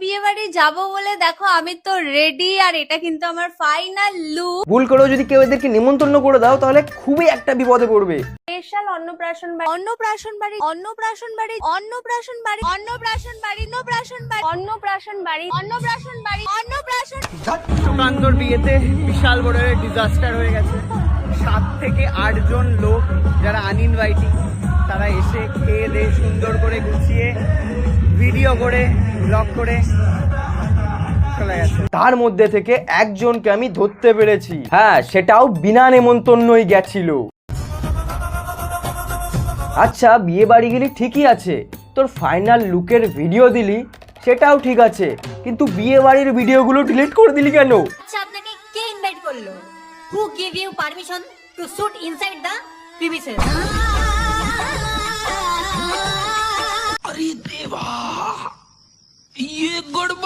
বিয়ে বাড়ি যাবো বলে দেখো আমি তো রেডি, আর এটা কিন্তু আমার ফাইনাল লুক। ভুল করেও যদি কেউ এদেরকে নিমন্ত্রণ করে দাও তাহলে খুবই একটা বিপদে পড়বে। স্পেশাল অন্নপ্রাশন বাড়ি, অন্নপ্রাশন বাড়ি, অন্নপ্রাশন বাড়ি, অন্নপ্রাশন বাড়ি, অন্নপ্রাশন বাড়ি, অন্নপ্রাশন বাড়ি, অন্নপ্রাশন বাড়ি, অন্নপ্রাশন বাড়ি, অন্নপ্রাশন। সুকান্তর বিয়েতে বিশাল বড় ডিজাস্টার হয়ে গেছে। 7 থেকে 8 জন লোক যারা আনইনভাইটিং, তারা এসে খেয়ে দিয়ে সুন্দর করে গুছিয়ে ভিডিও করে ব্লগ করে চলে গেছে। তার মধ্যে থেকে একজনকে আমি ধরতে পেরেছি, হ্যাঁ সেটাও বিনা নেমন্তন্নই গেছিল। আচ্ছা বিয়ে বাড়ি গেলি ঠিকই আছে, তোর ফাইনাল লুকের ভিডিও দিলি সেটাও ঠিক আছে, কিন্তু বিয়ে বাড়ির ভিডিওগুলো ডিলিট করে দিলি কেন? আচ্ছা আপনাকে কে ইনভাইট করলো? Who give you permission to shoot inside the premises? अरे देवा, ये गड़बड़